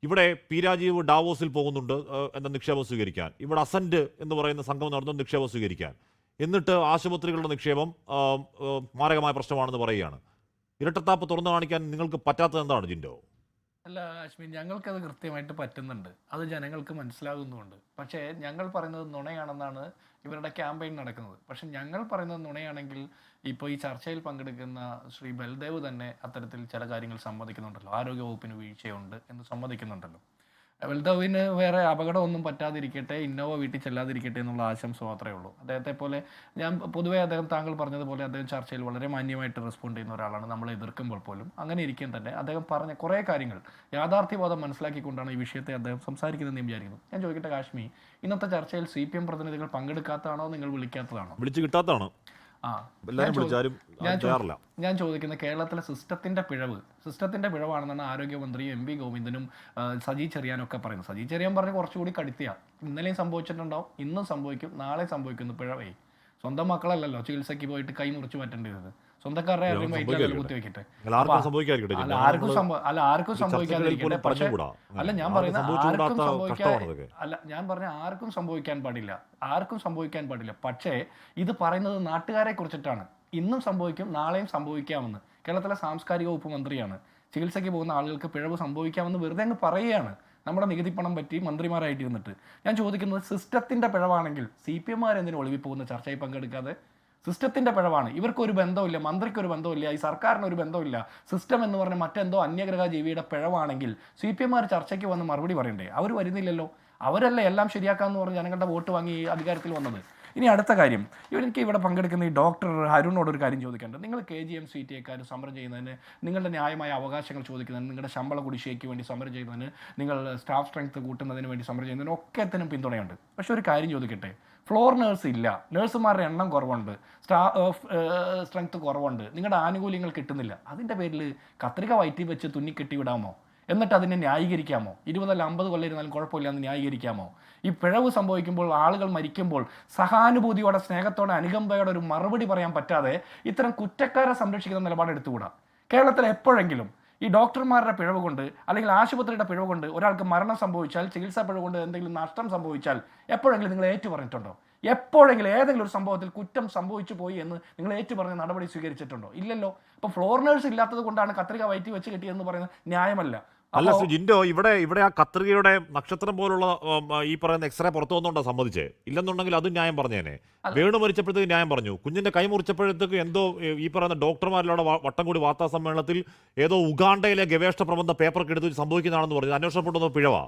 ഇവിടെ പി രാജീവ് ഡാവോസിൽ പോകുന്നുണ്ട് എന്ന നിക്ഷേപം സ്വീകരിക്കാൻ, ഇവിടെ അസന്റ് എന്ന് പറയുന്ന സംഘം നടന്ന നിക്ഷേപം സ്വീകരിക്കാൻ, എന്നിട്ട് ആശുപത്രികളുടെ നിക്ഷേപം മാരകമായ പ്രശ്നമാണെന്ന് പറയുകയാണ്. ഇരട്ടത്താപ്പ് തുറന്നു കാണിക്കാൻ നിങ്ങൾക്ക് പറ്റാത്തത് എന്താണ് ജിൻഡോ? അല്ല അശ്വിൻ, ഞങ്ങൾക്കത് കൃത്യമായിട്ട് പറ്റുന്നുണ്ട്, അത് ജനങ്ങൾക്ക് മനസ്സിലാകുന്നുമുണ്ട്. പക്ഷേ ഞങ്ങൾ പറയുന്നത് നുണയാണെന്നാണ് ഇവരുടെ ക്യാമ്പയിൻ നടക്കുന്നത്. പക്ഷെ ഞങ്ങൾ പറയുന്നത് നുണയാണെങ്കിൽ ഇപ്പോൾ ഈ ചർച്ചയിൽ പങ്കെടുക്കുന്ന ശ്രീ ബൽദേവ് തന്നെ അത്തരത്തിൽ ചില കാര്യങ്ങൾ സമ്മതിക്കുന്നുണ്ടല്ലോ, ആരോഗ്യവകുപ്പിന് വീഴ്ചയുണ്ട് എന്ന് സമ്മതിക്കുന്നുണ്ടല്ലോ. ബൽദേവിന് വേറെ അപകടമൊന്നും പറ്റാതിരിക്കട്ടെ, ഇന്നോവ വീട്ടിൽ ചെല്ലാതിരിക്കട്ടെ എന്നുള്ള ആശംസ മാത്രമേ ഉള്ളൂ. അദ്ദേഹത്തെ പോലെ ഞാൻ പൊതുവേ താങ്കൾ പറഞ്ഞതുപോലെ അദ്ദേഹം ചർച്ചയിൽ വളരെ മാന്യമായിട്ട് റെസ്പോണ്ട് ചെയ്യുന്ന ഒരാളാണ്, നമ്മളെ എതിർക്കുമ്പോൾ പോലും. അങ്ങനെ ഇരിക്കാൻ തന്നെ അദ്ദേഹം പറഞ്ഞ കുറേ കാര്യങ്ങൾ യാഥാർത്ഥ്യബോധം മനസ്സിലാക്കിക്കൊണ്ടാണ് ഈ വിഷയത്തെ അദ്ദേഹം സംസാരിക്കുന്നതെന്ന് ഞാൻ വിചാരിക്കുന്നു. ഞാൻ ചോദിക്കട്ടെ കാശ്മി, ഇന്നത്തെ ചർച്ചയിൽ CPM പ്രതിനിധികൾ പങ്കെടുക്കാത്തതാണോ, നിങ്ങൾ വിളിക്കാത്തതാണോ? വിളിച്ചു കിട്ടാത്തതാണ്. ആ എല്ലാവരും വിളിച്ചാലും ചെയ്യാറില്ല. ഞാൻ ചോദിക്കുന്ന കേരളത്തിലെ സിസ്റ്റത്തിന്റെ പിഴവാണെന്നാണ് ആരോഗ്യമന്ത്രി MP ഗോവിന്ദനും സജി ചെറിയാനൊക്കെ പറയുന്നത്. സജി ചെറിയാൻ പറഞ്ഞ് കുറച്ചുകൂടി കടുത്തിയ, ഇന്നലെയും സംഭവിച്ചിട്ടുണ്ടാവും, ഇന്നും സംഭവിക്കും, നാളെ സംഭവിക്കുന്നു. പിഴവേ സ്വന്തം മക്കളല്ലല്ലോ ചികിത്സയ്ക്ക് പോയിട്ട് കൈ മുറിച്ച് മാറ്റേണ്ടത്, സ്വന്തക്കാരുടെ ആരെയും വയറ്റിൽ കുത്തി വെക്കട്ടെ. ആർക്കും സംഭവിക്കാതിരിക്കട്ടെ. പക്ഷേ ഞാൻ പറഞ്ഞ ആർക്കും സംഭവിക്കാൻ പാടില്ല. പക്ഷേ ഇത് പറയുന്നത് നാട്ടുകാരെ കുറിച്ചിട്ടാണ്. ഇന്നും സംഭവിക്കും, നാളെയും സംഭവിക്കാമെന്ന് കേരളത്തിലെ സാംസ്കാരിക വകുപ്പ് മന്ത്രിയാണ്. ചികിത്സയ്ക്ക് പോകുന്ന ആളുകൾക്ക് പിഴവ് സംഭവിക്കാമെന്ന് വെറുതെ അങ്ങ് പറയുകയാണ്, നമ്മുടെ നികുതി പണം പറ്റി മന്ത്രിമാരായിട്ട് ഇരുന്നിട്ട്. ഞാൻ ചോദിക്കുന്നത്, സിസ്റ്റത്തിന്റെ പിഴവാണെങ്കിൽ CPM എന്തിനും ഒളിവിൽ പോകുന്ന ചർച്ചയിൽ പങ്കെടുക്കാതെ? സിസ്റ്റത്തിന്റെ പിഴവാണ്, ഇവർക്കൊരു ബന്ധമില്ല, മന്ത്രിക്കൊരു ബന്ധമില്ല, ഈ സർക്കാരിന് ഒരു ബന്ധമില്ല, സിസ്റ്റം എന്ന് പറഞ്ഞ മറ്റെന്തോ അന്യഗ്രഹ ജീവിയുടെ പിഴവാണെങ്കിൽ CPM ചർച്ചയ്ക്ക് വന്ന് മറുപടി പറയണ്ടേ? അവർ വരുന്നില്ലല്ലോ. അവരല്ലേ എല്ലാം ശരിയാക്കാമെന്ന് പറഞ്ഞ് ജനങ്ങളുടെ വോട്ട് വാങ്ങി അധികാരത്തിൽ വന്നത്. ഇനി അടുത്ത കാര്യം, എനിക്ക് ഇവിടെ പങ്കെടുക്കുന്ന ഈ ഡോക്ടർ അരുണോട് ഒരു കാര്യം ചോദിക്കേണ്ടത്, നിങ്ങൾ KGM CTAക്കാർ സമരം ചെയ്യുന്നതിന്, നിങ്ങളുടെ ന്യായമായ അവകാശങ്ങൾ ചോദിക്കുന്നതിന്, നിങ്ങളുടെ ശമ്പള കുടിശ്ശികയ്ക്ക് വേണ്ടി സമരം ചെയ്യുന്നതിന്, നിങ്ങൾ സ്റ്റാഫ് സ്ട്രെങ്ത് കൂട്ടുന്നതിന് വേണ്ടി സമരം ചെയ്യുന്നതിന് ഒക്കെത്തിനും പിന്തുണയുണ്ട്. പക്ഷെ ഒരു കാര്യം ചോദിക്കട്ടെ, ഫ്ലോർ നേഴ്സ് ഇല്ല, നേഴ്സുമാരുടെ എണ്ണം കുറവുണ്ട്, സ്ട്രെങ്ത് കുറവുണ്ട്, നിങ്ങളുടെ ആനുകൂല്യങ്ങൾ കിട്ടുന്നില്ല, അതിൻ്റെ പേരിൽ കത്രിക വയറ്റി വെച്ച് തുന്നിക്കെട്ടി വിടാമോ? എന്നിട്ട് അതിനെ ന്യായീകരിക്കാമോ? 20 അല്ല 50 കൊല്ലം ഇരുന്നാലും കുഴപ്പമില്ല എന്ന് ന്യായീകരിക്കാമോ? ഈ പിഴവ് സംഭവിക്കുമ്പോൾ, ആളുകൾ മരിക്കുമ്പോൾ സഹാനുഭൂതിയോടെ, സ്നേഹത്തോടെ, അനുകമ്പയോടെ ഒരു മറുപടി പറയാൻ പറ്റാതെ ഇത്തരം കുറ്റക്കാരെ സംരക്ഷിക്കുന്ന നിലപാട് എടുത്തുകൂടാ. കേരളത്തിൽ എപ്പോഴെങ്കിലും ഈ ഡോക്ടർമാരുടെ പിഴവ് കൊണ്ട് അല്ലെങ്കിൽ ആശുപത്രിയുടെ പിഴവ് കൊണ്ട് ഒരാൾക്ക് മരണം സംഭവിച്ചാൽ, ചികിത്സാ പിഴവ് കൊണ്ട് എന്തെങ്കിലും നഷ്ടം സംഭവിച്ചാൽ എപ്പോഴെങ്കിലും നിങ്ങൾ ഏറ്റു പറഞ്ഞിട്ടുണ്ടോ? എപ്പോഴെങ്കിലും ഏതെങ്കിലും ഒരു സംഭവത്തിൽ കുറ്റം സംഭവിച്ചു പോയി എന്ന് നിങ്ങൾ ഏറ്റുപറഞ്ഞ നടപടി സ്വീകരിച്ചിട്ടുണ്ടോ? ഇല്ലല്ലോ. അപ്പോൾ ഫ്ലോർ നേഴ്സ് ഇല്ലാത്തത് കൊണ്ടാണ് കത്രിക വയറ്റി വെച്ച് കിട്ടിയെന്ന് പറയുന്നത് ന്യായമല്ല. അല്ല ജിൻഡോ, ഇവിടെ ആ കത്രികയുടെ നക്ഷത്രം പോലുള്ള ഈ പറയുന്ന എക്സ്റേ പുറത്തു വന്നുകൊണ്ടാ സമ്മതിച്ചേ. ഇല്ലെന്നുണ്ടെങ്കിൽ അതും ന്യായം പറഞ്ഞേനെ. വേണു മരിച്ചപ്പോഴത്തേക്ക് ന്യായം പറഞ്ഞു, കുഞ്ഞിന്റെ കൈ മുറിച്ചപ്പോഴത്തേക്ക് എന്തോ ഈ പറയുന്ന ഡോക്ടർമാരിലൂടെ വട്ടം കൂടി വാർത്താ സമ്മേളനത്തിൽ ഏതോ ഉഗാണ്ടയിലെ ഗവേഷണ പ്രബന്ധ പേപ്പർക്ക് എടുത്ത് സംഭവിക്കുന്നതാണെന്ന് പറഞ്ഞു. അന്വേഷണപ്പെട്ടത് പിഴവാ.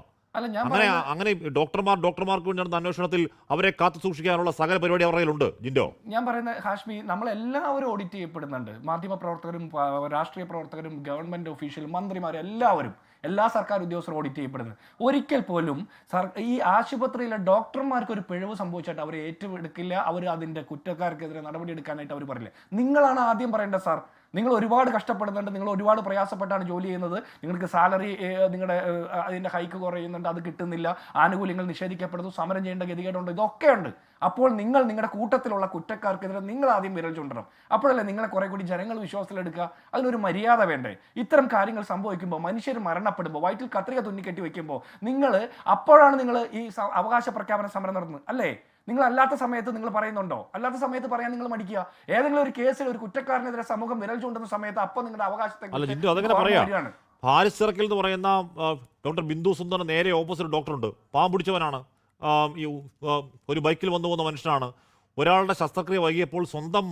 അങ്ങനെ ഡോക്ടർമാർക്ക് വേണ്ടി നടന്ന അന്വേഷണത്തിൽ അവരെ കാത്തു സൂക്ഷിക്കാനുള്ള സകല പരിപാടി അവരുടെ കയ്യിലുണ്ട്. ജിൻഡോ, ഞാൻ പറയുന്നത് ഹാഷ്മി, നമ്മളെല്ലാവരും ഓഡിറ്റ് ചെയ്യപ്പെടുന്നുണ്ട്. മാധ്യമ പ്രവർത്തകരും, രാഷ്ട്രീയ പ്രവർത്തകരും, ഗവൺമെന്റ് ഒഫീഷ്യലും, മന്ത്രിമാരും, എല്ലാ സർക്കാർ ഉദ്യോഗസ്ഥരും ഓഡിറ്റ് ചെയ്യപ്പെടുന്നത്. ഒരിക്കൽ പോലും ഈ ആശുപത്രിയിലെ ഡോക്ടർമാർക്ക് ഒരു പിഴവ് സംഭവിച്ചിട്ട് അവർ ഏറ്റെടുക്കില്ല, അവർ അതിൻ്റെ കുറ്റക്കാർക്കെതിരെ നടപടി എടുക്കാനായിട്ട് അവർ പറയില്ല. നിങ്ങളാണ് ആദ്യം പറയേണ്ടത്. സാർ, നിങ്ങൾ ഒരുപാട് കഷ്ടപ്പെടുന്നുണ്ട്, നിങ്ങൾ ഒരുപാട് പ്രയാസപ്പെട്ടാണ് ജോലി ചെയ്യുന്നത്, നിങ്ങൾക്ക് സാലറി, നിങ്ങളുടെ അതിൻ്റെ ഹൈക്ക് കുറയുന്നുണ്ട്, അത് കിട്ടുന്നില്ല, ആനുകൂല്യങ്ങൾ നിഷേധിക്കപ്പെടുന്നു, സമരം ചെയ്യേണ്ട ഗതികേടുണ്ട്, ഇതൊക്കെയുണ്ട്. അപ്പോൾ നിങ്ങൾ നിങ്ങളുടെ കൂട്ടത്തിലുള്ള കുറ്റക്കാർക്കെതിരെ നിങ്ങൾ ആദ്യം വിരൽ ചൂണ്ടണം. അപ്പോഴല്ലേ നിങ്ങളെ കുറെ കൂടി ജനങ്ങൾ വിശ്വാസത്തിലെടുക്കുക. അതിനൊരു മര്യാദ വേണ്ടേ? ഇത്തരം കാര്യങ്ങൾ സംഭവിക്കുമ്പോൾ, മനുഷ്യർ മരണപ്പെടുമ്പോൾ, വയറ്റിൽ കത്രിക തുന്നിക്കെട്ടി വെക്കുമ്പോൾ അപ്പോഴാണ് നിങ്ങൾ ഈ അവകാശ പ്രഖ്യാപന സമരം നടത്തുന്നത് അല്ലേ? നിങ്ങൾ അല്ലാത്ത സമയത്ത് നിങ്ങൾ പറയുന്നുണ്ടോ? അല്ലാത്ത സമയത്ത് പറയാൻ നിങ്ങൾ മടിക്കുക. ഏതെങ്കിലും ഒരു കേസിൽ ഒരു കുറ്റക്കാരനെതിരെ സമൂഹം വിരൽ ചൂണ്ടുന്ന സമയത്ത് അപ്പോൾ നിങ്ങളുടെ അവകാശത്തെ ഹാരിസ് സർക്കിൾ എന്ന് പറയുന്ന ഡോക്ടർ ബിന്ദു സുന്ദറിന് നേരെ ഓപ്പോസിറ്റ് ഡോക്ടറുണ്ട്. പാവം പിടിച്ചവനാണ്, ഈ ഒരു ബൈക്കിൽ വന്നു പോകുന്ന മനുഷ്യനാണ്. ഒരാളുടെ ശസ്ത്രക്രിയ വൈകിയപ്പോൾ സ്വന്തം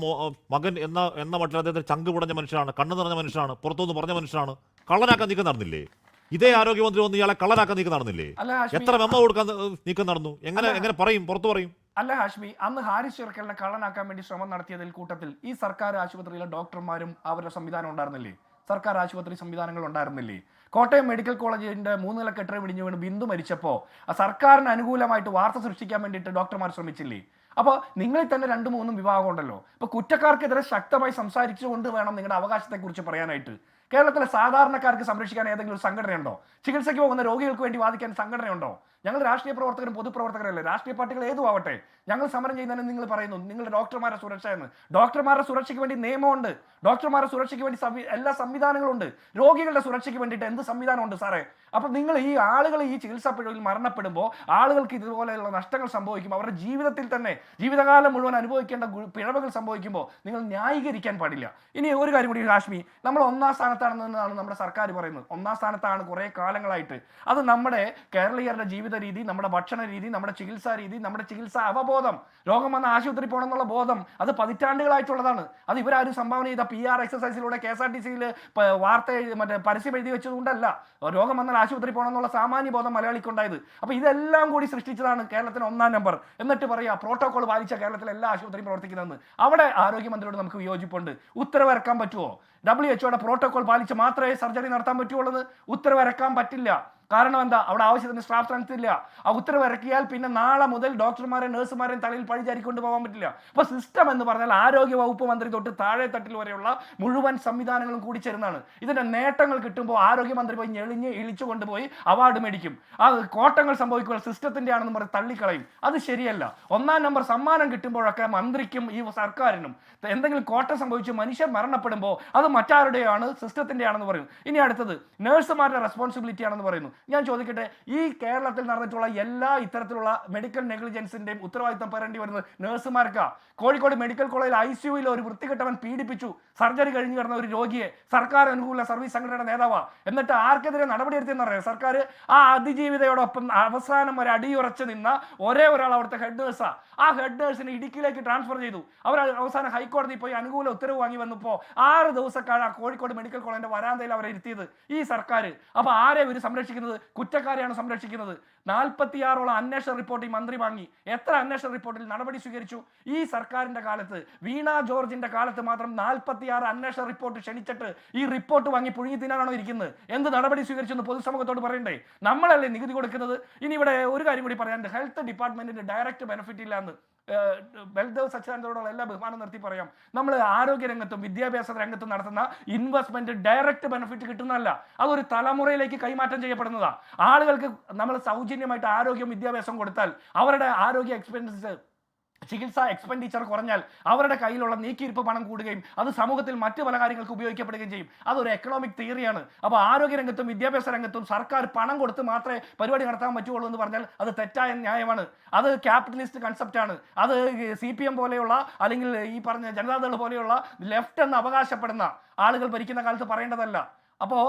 മകൻ എന്ന മട്ടിൽ അദ്ദേഹത്തിന് ചങ്ക് പുടഞ്ഞ മനുഷ്യനാണ്, കണ്ണു നിറഞ്ഞ മനുഷ്യനാണ്, പുറത്തുനിന്ന് പറഞ്ഞ മനുഷ്യനാണ്. കള്ളനാക്കാൻ നീക്കം നടന്നില്ലേ? ഇതേ ആരോഗ്യമന്ത്രി വന്ന് ഇയാളെ കള്ളനാക്കാൻ നീക്കം നടന്നില്ലേ? എത്ര മെമ്മ കൊടുക്കാൻ നീക്കം നടന്നു? എങ്ങനെ പറയും, പുറത്തു പറയും? അല്ല ഹാഷ്മി, അന്ന് ഹാരിസ് ചെറുക്കലിനെ കള്ളനാക്കാൻ വേണ്ടി ശ്രമം നടത്തിയതിൽ കൂട്ടത്തിൽ ഈ സർക്കാർ ആശുപത്രിയിലെ ഡോക്ടർമാരും അവരുടെ സംവിധാനം ഉണ്ടായിരുന്നില്ലേ? സർക്കാർ ആശുപത്രി സംവിധാനങ്ങൾ ഉണ്ടായിരുന്നില്ലേ? കോട്ടയം മെഡിക്കൽ കോളേജിന്റെ 3 നില കെട്ടിടം ഇടിഞ്ഞു വീണ് ബിന്ദു മരിച്ചപ്പോൾ സർക്കാരിന് അനുകൂലമായിട്ട് വാർത്ത സൃഷ്ടിക്കാൻ വേണ്ടിയിട്ട് ഡോക്ടർമാർ ശ്രമിച്ചില്ലേ? അപ്പോൾ നിങ്ങളിൽ തന്നെ 2-3 വിഭാഗം ഉണ്ടല്ലോ. അപ്പോൾ കുറ്റക്കാർക്കെതിരെ ശക്തമായി സംസാരിച്ചുകൊണ്ട് വേണം നിങ്ങളുടെ അവകാശത്തെക്കുറിച്ച് പറയാനായിട്ട്. കേരളത്തിലെ സാധാരണക്കാർക്ക് സംരക്ഷിക്കാൻ ഏതെങ്കിലും ഒരു സംഘടനയുണ്ടോ? ചികിത്സയ്ക്ക് പോകുന്ന രോഗികൾക്ക് വേണ്ടി വാദിക്കാൻ സംഘടനയുണ്ടോ? ഞങ്ങൾ രാഷ്ട്രീയ പ്രവർത്തകരും പൊതുപ്രവർത്തകരല്ലേ, രാഷ്ട്രീയ പാർട്ടികൾ ഏതും ആവട്ടെ, ഞങ്ങൾ സമരം ചെയ്യുന്നതിന് നിങ്ങൾ പറയുന്നു നിങ്ങളുടെ ഡോക്ടർമാരുടെ സുരക്ഷ എന്ന്. ഡോക്ടർമാരുടെ സുരക്ഷയ്ക്ക് വേണ്ടി നിയമമുണ്ട്, ഡോക്ടർമാരുടെ സുരക്ഷയ്ക്ക് വേണ്ടി എല്ലാ സംവിധാനങ്ങളും ഉണ്ട്. രോഗികളുടെ സുരക്ഷയ്ക്ക് വേണ്ടിയിട്ട് എന്ത് സംവിധാനമുണ്ട് സാറേ? അപ്പൊ നിങ്ങൾ ഈ ആളുകൾ ഈ ചികിത്സാ പിഴവിൽ മരണപ്പെടുമ്പോൾ ആളുകൾക്ക് ഇതുപോലെയുള്ള നഷ്ടങ്ങൾ സംഭവിക്കും, അവരുടെ ജീവിതത്തിൽ തന്നെ ജീവിതകാലം മുഴുവൻ അനുഭവിക്കേണ്ട പിഴവുകൾ സംഭവിക്കുമ്പോൾ നിങ്ങൾ ന്യായീകരിക്കാൻ പാടില്ല. ഇനി ഒരു കാര്യം കൂടി ഹാഷ്മി, നമ്മൾ ഒന്നാം സ്ഥാനത്താണെന്നാണ് നമ്മുടെ സർക്കാർ പറയുന്നത്. ഒന്നാം സ്ഥാനത്താണ് കുറെ കാലങ്ങളായിട്ട്. അത് നമ്മുടെ കേരളീയരുടെ ജീവിത രീതി, നമ്മുടെ ഭക്ഷണ രീതി, നമ്മുടെ ചികിത്സാ രീതി, നമ്മുടെ ചികിത്സാ അവബോധം, രോഗം വന്ന ആശുപത്രി പോകണം എന്നുള്ള ബോധം, അത് പതിറ്റാണ്ടുകളായിട്ടുള്ളതാണ്. അത് ഇവരാരും സംഭാവന ചെയ്ത PR എക്സസൈസിലൂടെ KSRTCയിൽ വാർത്ത മറ്റേ പരസ്യം എഴുതി വെച്ചതുകൊണ്ടല്ല. രോഗം വന്നാൽ ആശുപത്രി പോകണം എന്നുള്ള സാമാന്യ ബോധം മലയാളിക്കുണ്ടായത്. അപ്പൊ ഇതെല്ലാം കൂടി സൃഷ്ടിച്ചതാണ് കേരളത്തിന് 1-ാം നമ്പർ. എന്നിട്ട് പറയാ പ്രോട്ടോകോൾ പാലിച്ച കേരളത്തിലെ എല്ലാ ആശുപത്രിയും പ്രവർത്തിക്കുന്നതെന്ന്. അവിടെ ആരോഗ്യമന്ത്രിയോട് നമുക്ക് വിയോജിപ്പുണ്ട്. ഉത്തരവിറക്കാൻ പറ്റുമോ? WHO പ്രോട്ടോകോൾ പാലിച്ച് മാത്രമേ സർജറി നടത്താൻ പറ്റുള്ളൂ. ഉത്തരവിറക്കാൻ പറ്റില്ല. കാരണം എന്താ? അവിടെ ആവശ്യത്തിന് സ്റ്റാഫ് സ്ട്രെങ്ത് ഇല്ല. ആ ഉത്തരവ് ഇറക്കിയാൽ പിന്നെ നാളെ മുതൽ ഡോക്ടർമാരെയും നഴ്സുമാരെയും തലയിൽ പഴിചാരിക്കൊണ്ട് പോകാൻ പറ്റില്ല. അപ്പൊ സിസ്റ്റം എന്ന് പറഞ്ഞാൽ ആരോഗ്യ വകുപ്പ് മന്ത്രി തൊട്ട് താഴെ തട്ടിൽ വരെയുള്ള മുഴുവൻ സംവിധാനങ്ങളും കൂടി ചേരുന്നതാണ്. ഇതിന്റെ നേട്ടങ്ങൾ കിട്ടുമ്പോൾ ആരോഗ്യമന്ത്രി പോയി ഇളിച്ചു കൊണ്ടുപോയി അവാർഡ് മേടിക്കും. അത് കോട്ടങ്ങൾ സംഭവിക്കുക സിസ്റ്റത്തിന്റെ ആണെന്ന് പറഞ്ഞ് തള്ളിക്കളയും. അത് ശരിയല്ല. 1-ാം നമ്പർ സമ്മാനം കിട്ടുമ്പോഴൊക്കെ മന്ത്രിക്കും ഈ സർക്കാരിനും എന്തെങ്കിലും കോട്ടം സംഭവിച്ച് മനുഷ്യർ മരണപ്പെടുമ്പോൾ അത് മറ്റാരുടെയാണ്? സിസ്റ്റത്തിന്റെ ആണെന്ന് പറയുന്നു. ഇനി അടുത്തത് നഴ്സുമാരുടെ റെസ്പോൺസിബിലിറ്റി ആണെന്ന് പറയുന്നു. ഞാൻ ചോദിക്കട്ടെ, ഈ കേരളത്തിൽ നടന്നിട്ടുള്ള എല്ലാ ഇത്തരത്തിലുള്ള മെഡിക്കൽ നെഗ്ലിജൻസിന്റെയും ഉത്തരവാദിത്തം പേരേണ്ടി വരുന്നത് നഴ്സുമാർക്കാ. കോഴിക്കോട് മെഡിക്കൽ കോളേജിൽ ICUയിൽ ഒരു വൃത്തികെട്ടവൻ പീഡിപ്പിച്ചു, സർജറി കഴിഞ്ഞു കിടന്ന ഒരു രോഗിയെ, സർക്കാർ അനുകൂല സർവീസ് സംഘടനയുടെ നേതാവാ. എന്നിട്ട് ആർക്കെതിരെ നടപടിയെടുത്തെന്ന് അറിയാം? സർക്കാർ ആ അതിജീവിതയോടൊപ്പം അവസാനം വരെ അടിയുറച്ചു നിന്ന ഒരേ ഒരാൾ അവിടുത്തെ ഹെഡ് നേഴ്സാ. ആ ഹെഡ് നേഴ്സിനെ ഇടുക്കിയിലേക്ക് ട്രാൻസ്ഫർ ചെയ്തു. അവർ അവസാനം ഹൈക്കോടതി പോയി അനുകൂല ഉത്തരവ് വാങ്ങി വന്നപ്പോൾ 6 ദിവസക്കാണ് ആ കോഴിക്കോട് മെഡിക്കൽ കോളേജിന്റെ വരാന്തയിൽ അവരെ ഇരുത്തിയത് ഈ സർക്കാർ. അപ്പൊ ആരെ ഇവർ സംരക്ഷിക്കുന്നത്? കുറ്റക്കാരെയാണ് സംരക്ഷിക്കുന്നത്. 46ഓളം അന്വേഷണ റിപ്പോർട്ട് ഈ മന്ത്രി വാങ്ങി. എത്ര അന്വേഷണ റിപ്പോർട്ടിൽ നടപടി സ്വീകരിച്ചു? ഈ സർക്കാരിന്റെ കാലത്ത്, വീണ ജോർജിന്റെ കാലത്ത് മാത്രം 46 അന്വേഷണ റിപ്പോർട്ട് ക്ഷണിച്ചിട്ട് ഈ റിപ്പോർട്ട് വാങ്ങി പുഴുങ്ങി തിന്നാണോ ഇരിക്കുന്നത്? എന്ത് നടപടി സ്വീകരിച്ചെന്ന് പൊതുസമൂഹത്തോട് പറയണ്ടേ? നമ്മളല്ലേ നികുതി കൊടുക്കുന്നത്? ഇനി ഇവിടെ ഒരു കാര്യം കൂടി പറയാനുണ്ട്. ഹെൽത്ത് ഡിപ്പാർട്ട്മെന്റിന്റെ ഡയറക്റ്റ് ബെനിഫിറ്റ് ഇല്ലാന്ന് ബൽദേവ് സച്ചിദാനന്ദനോടുള്ള എല്ലാ ബഹുമാനം നിർത്തി പറയാം. നമ്മൾ ആരോഗ്യ രംഗത്തും വിദ്യാഭ്യാസ രംഗത്തും നടത്തുന്ന ഇൻവെസ്റ്റ്മെന്റ് ഡയറക്റ്റ് ബെനിഫിറ്റ് കിട്ടുന്നതല്ല, അതൊരു തലമുറയിലേക്ക് കൈമാറ്റം ചെയ്യപ്പെടുന്നതാണ്. ആളുകൾക്ക് നമ്മൾ സൗജന്യമായിട്ട് ആരോഗ്യം വിദ്യാഭ്യാസം കൊടുത്താൽ അവരുടെ ആരോഗ്യ എക്സ്പെൻസസ്, ചികിത്സാ എക്സ്പെൻഡിച്ചർ കുറഞ്ഞാൽ അവരുടെ കയ്യിലുള്ള നീക്കിയിരിപ്പ് പണം കൂടുകയും അത് സമൂഹത്തിൽ മറ്റു പല കാര്യങ്ങൾക്ക് ഉപയോഗിക്കപ്പെടുകയും ചെയ്യും. അതൊരു എക്കണോമിക് തിയറിയാണ്. അപ്പോൾ ആരോഗ്യ രംഗത്തും വിദ്യാഭ്യാസ രംഗത്തും സർക്കാർ പണം കൊടുത്ത് മാത്രമേ പരിപാടി നടത്താൻ പറ്റുള്ളൂ എന്ന് പറഞ്ഞാൽ അത് തെറ്റായ ന്യായമാണ്. അത് ക്യാപിറ്റലിസ്റ്റ് കൺസെപ്റ്റ് ആണ്. അത് CPM പോലെയുള്ള അല്ലെങ്കിൽ ഈ പറഞ്ഞ ജനതാദൾ പോലെയുള്ള ലെഫ്റ്റ് എന്ന് അവകാശപ്പെടുന്ന ആളുകൾ ഭരിക്കുന്ന കാലത്ത് പറയേണ്ടതല്ല. അപ്പോൾ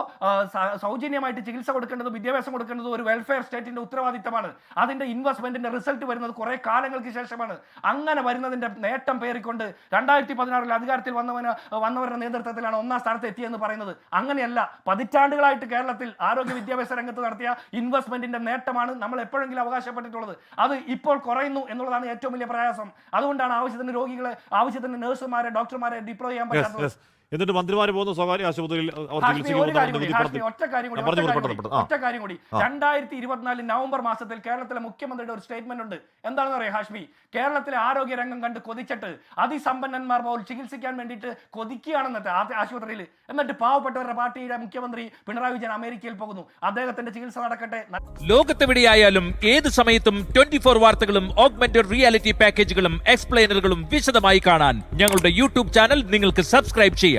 സൗജന്യമായിട്ട് ചികിത്സ കൊടുക്കേണ്ടതും വിദ്യാഭ്യാസം കൊടുക്കേണ്ടതും ഒരു വെൽഫെയർ സ്റ്റേറ്റിന്റെ ഉത്തരവാദിത്തമാണ്. അതിന്റെ ഇൻവെസ്റ്റ്മെന്റിന്റെ റിസൾട്ട് വരുന്നത് കുറെ കാലങ്ങൾക്ക് ശേഷമാണ്. അങ്ങനെ വരുന്നതിന്റെ നേട്ടം പേറിക്കൊണ്ട് 2016 അധികാരത്തിൽ വന്നവരുടെ നേതൃത്വത്തിലാണ് 1-ാം സ്ഥാനത്ത് എത്തിയെന്ന് പറയുന്നത്. അങ്ങനെയല്ല. പതിറ്റാണ്ടുകളായിട്ട് കേരളത്തിൽ ആരോഗ്യ വിദ്യാഭ്യാസ രംഗത്ത് നടത്തിയ ഇൻവെസ്റ്റ്മെന്റിന്റെ നേട്ടമാണ് നമ്മൾ എപ്പോഴെങ്കിലും അവകാശപ്പെട്ടിട്ടുള്ളത്. അത് ഇപ്പോൾ കുറയുന്നു എന്നുള്ളതാണ് ഏറ്റവും വലിയ പ്രയാസം. അതുകൊണ്ടാണ് ആവശ്യത്തിന് രോഗികളെ, ആവശ്യത്തിന് നഴ്സുമാരെ, ഡോക്ടർമാരെ ഡിപ്ലോയ് ചെയ്യാൻ പറ്റാത്തത്. എന്നിട്ട് മന്ത്രിമാർ പോകുന്ന സ്വകാര്യ ആശുപത്രിയിൽ ഒറ്റ കാര്യം കൂടി 2024 നവംബർ മാസത്തിൽ കേരളത്തിലെ മുഖ്യമന്ത്രിയുടെ ഒരു സ്റ്റേറ്റ്മെന്റ് ഉണ്ട്. എന്താണെന്ന് അറിയാം ഹാഷ്മി? കേരളത്തിലെ ആരോഗ്യ രംഗം കണ്ട് കൊതിച്ചിട്ട് അതിസമ്പന്നന്മാർ പോലും ചികിത്സിക്കാൻ വേണ്ടിയിട്ട് കൊതിക്കുകയാണെന്നിട്ട് ആശുപത്രിയിൽ. എന്നിട്ട് പാവപ്പെട്ടവരുടെ പാർട്ടിയുടെ മുഖ്യമന്ത്രി പിണറായി വിജയൻ അമേരിക്കയിൽ പോകുന്നു. അദ്ദേഹത്തിന്റെ ചികിത്സ നടക്കട്ടെ. ലോകത്തെവിടെയായാലും ഏത് സമയത്തും 24 വാർത്തകളും ഓഗ്മെന്റഡ് റിയാലിറ്റി പാക്കേജുകളും എക്സ്പ്ലെയിനറുകളും വിശദമായി കാണാൻ ഞങ്ങളുടെ YouTube ചാനൽ നിങ്ങൾക്ക് സബ്സ്ക്രൈബ് ചെയ്യാം.